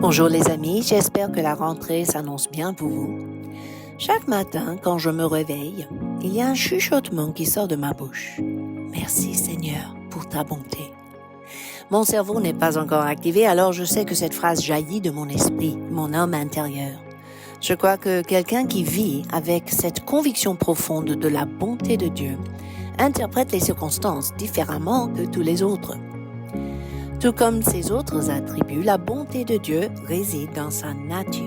Bonjour les amis, j'espère que la rentrée s'annonce bien pour vous. Chaque matin, quand je me réveille, il y a un chuchotement qui sort de ma bouche. Merci Seigneur pour ta bonté. Mon cerveau n'est pas encore activé, alors je sais que cette phrase jaillit de mon esprit, mon homme intérieur. Je crois que quelqu'un qui vit avec cette conviction profonde de la bonté de Dieu interprète les circonstances différemment que tous les autres. Tout comme ses autres attributs, la bonté de Dieu réside dans sa nature,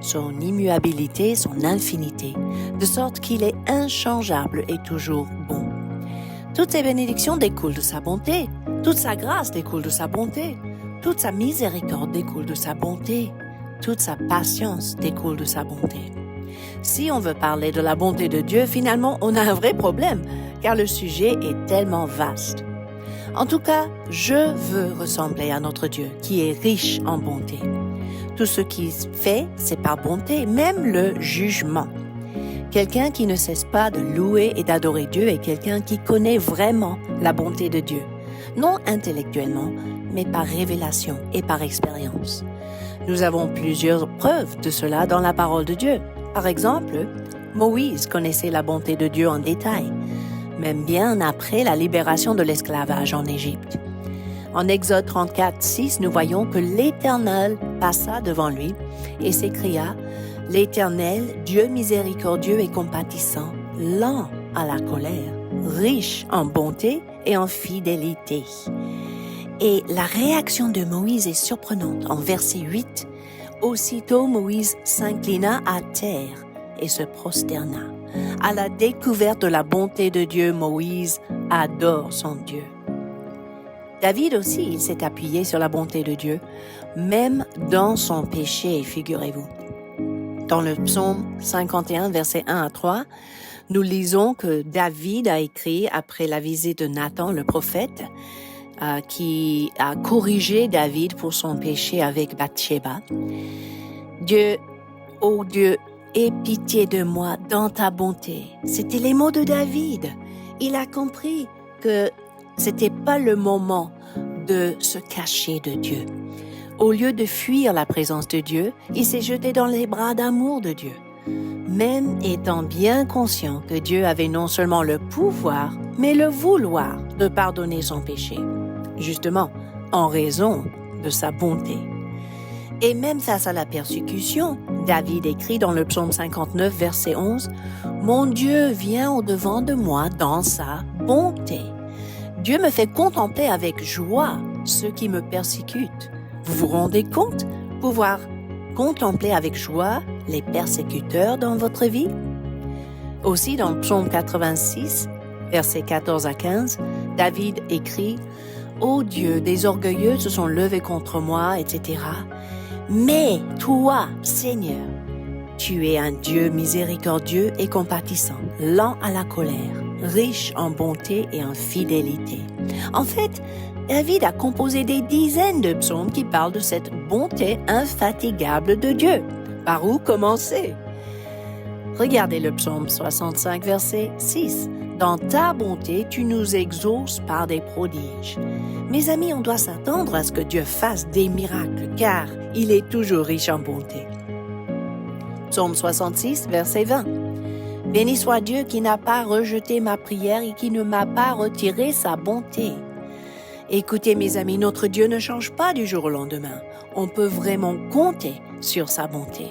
son immuabilité, son infinité, de sorte qu'il est inchangeable et toujours bon. Toutes ses bénédictions découlent de sa bonté, toute sa grâce découle de sa bonté, toute sa miséricorde découle de sa bonté, toute sa patience découle de sa bonté. Si on veut parler de la bonté de Dieu, finalement, on a un vrai problème, car le sujet est tellement vaste. En tout cas, je veux ressembler à notre Dieu, qui est riche en bonté. Tout ce qu'il fait, c'est par bonté, même le jugement. Quelqu'un qui ne cesse pas de louer et d'adorer Dieu est quelqu'un qui connaît vraiment la bonté de Dieu. Non intellectuellement, mais par révélation et par expérience. Nous avons plusieurs preuves de cela dans la parole de Dieu. Par exemple, Moïse connaissait la bonté de Dieu en détail, même bien après la libération de l'esclavage en Égypte. En Exode 34, 6, nous voyons que l'Éternel passa devant lui et s'écria « L'Éternel, Dieu miséricordieux et compatissant, lent à la colère, riche en bonté et en fidélité. » Et la réaction de Moïse est surprenante. En verset 8, « Aussitôt Moïse s'inclina à terre et se prosterna. » À la découverte de la bonté de Dieu, Moïse adore son Dieu. David aussi, il s'est appuyé sur la bonté de Dieu, même dans son péché, figurez-vous. Dans le psaume 51, versets 1 à 3, nous lisons que David a écrit après la visite de Nathan, le prophète, qui a corrigé David pour son péché avec Bathsheba. Dieu, ô Dieu, aie pitié de moi dans ta bonté. C'était les mots de David. Il a compris que c'était pas le moment de se cacher de Dieu. Au lieu de fuir la présence de Dieu, il s'est jeté dans les bras d'amour de Dieu. Même étant bien conscient que Dieu avait non seulement le pouvoir, mais le vouloir de pardonner son péché. Justement, en raison de sa bonté. Et même face à la persécution, David écrit dans le psaume 59, verset 11, « Mon Dieu vient au-devant de moi dans sa bonté. Dieu me fait contempler avec joie ceux qui me persécutent. » Vous vous rendez compte pouvoir contempler avec joie les persécuteurs dans votre vie? Aussi, dans le psaume 86, versets 14 à 15, David écrit, « Ô Dieu, des orgueilleux se sont levés contre moi, etc. Mais toi, Seigneur, tu es un Dieu miséricordieux et compatissant, lent à la colère, riche en bonté et en fidélité. » En fait, David a composé des dizaines de psaumes qui parlent de cette bonté infatigable de Dieu. Par où commencer? Regardez le psaume 65, verset 6. « Dans ta bonté, tu nous exauces par des prodiges. » Mes amis, on doit s'attendre à ce que Dieu fasse des miracles, car il est toujours riche en bonté. Psaume 66, verset 20. « Béni soit Dieu qui n'a pas rejeté ma prière et qui ne m'a pas retiré sa bonté. » Écoutez mes amis, notre Dieu ne change pas du jour au lendemain. On peut vraiment compter sur sa bonté.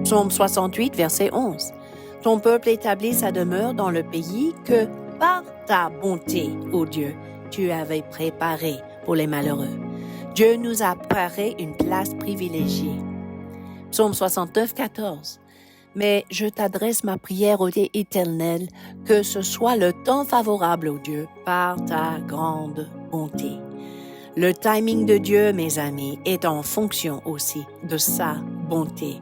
Psaume 68, verset 11. « Ton peuple établit sa demeure dans le pays que, par ta bonté, ô Dieu, tu avais préparé pour les malheureux. Dieu nous a préparé une place privilégiée. » Psaume 69, 14. « Mais je t'adresse ma prière au Dieu éternel, que ce soit le temps favorable, ô Dieu, par ta grande bonté. » Le timing de Dieu, mes amis, est en fonction aussi de sa bonté.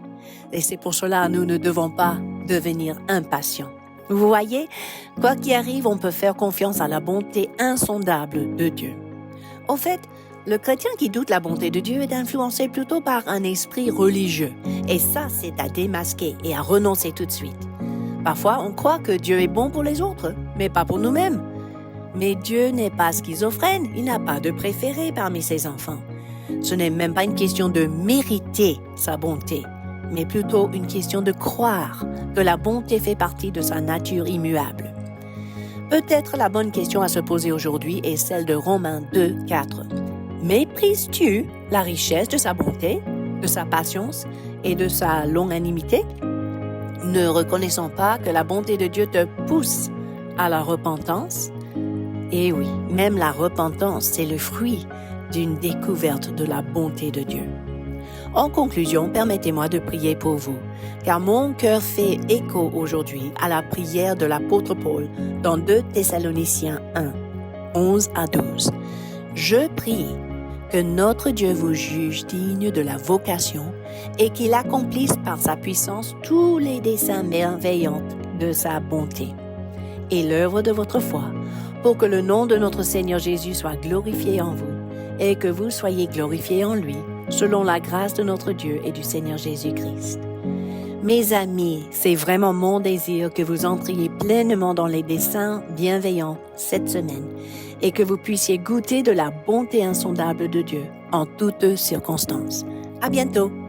Et c'est pour cela que nous ne devons pas devenir impatients. Vous voyez, quoi qu'il arrive, on peut faire confiance à la bonté insondable de Dieu. Au fait, le chrétien qui doute la bonté de Dieu est influencé plutôt par un esprit religieux. Et ça, c'est à démasquer et à renoncer tout de suite. Parfois, on croit que Dieu est bon pour les autres, mais pas pour nous-mêmes. Mais Dieu n'est pas schizophrène, il n'a pas de préféré parmi ses enfants. Ce n'est même pas une question de mériter sa bonté, mais plutôt une question de croire que la bonté fait partie de sa nature immuable. Peut-être la bonne question à se poser aujourd'hui est celle de Romains 2, 4. Méprises-tu la richesse de sa bonté, de sa patience et de sa longanimité? Ne reconnaissant pas que la bonté de Dieu te pousse à la repentance? Et oui, même la repentance, c'est le fruit d'une découverte de la bonté de Dieu. En conclusion, permettez-moi de prier pour vous, car mon cœur fait écho aujourd'hui à la prière de l'apôtre Paul dans 2 Thessaloniciens 1, 11 à 12. Je prie que notre Dieu vous juge digne de la vocation et qu'il accomplisse par sa puissance tous les desseins merveillants de sa bonté et l'œuvre de votre foi, pour que le nom de notre Seigneur Jésus soit glorifié en vous et que vous soyez glorifiés en lui, selon la grâce de notre Dieu et du Seigneur Jésus-Christ. Mes amis, c'est vraiment mon désir que vous entriez pleinement dans les desseins bienveillants cette semaine et que vous puissiez goûter de la bonté insondable de Dieu en toutes circonstances. À bientôt!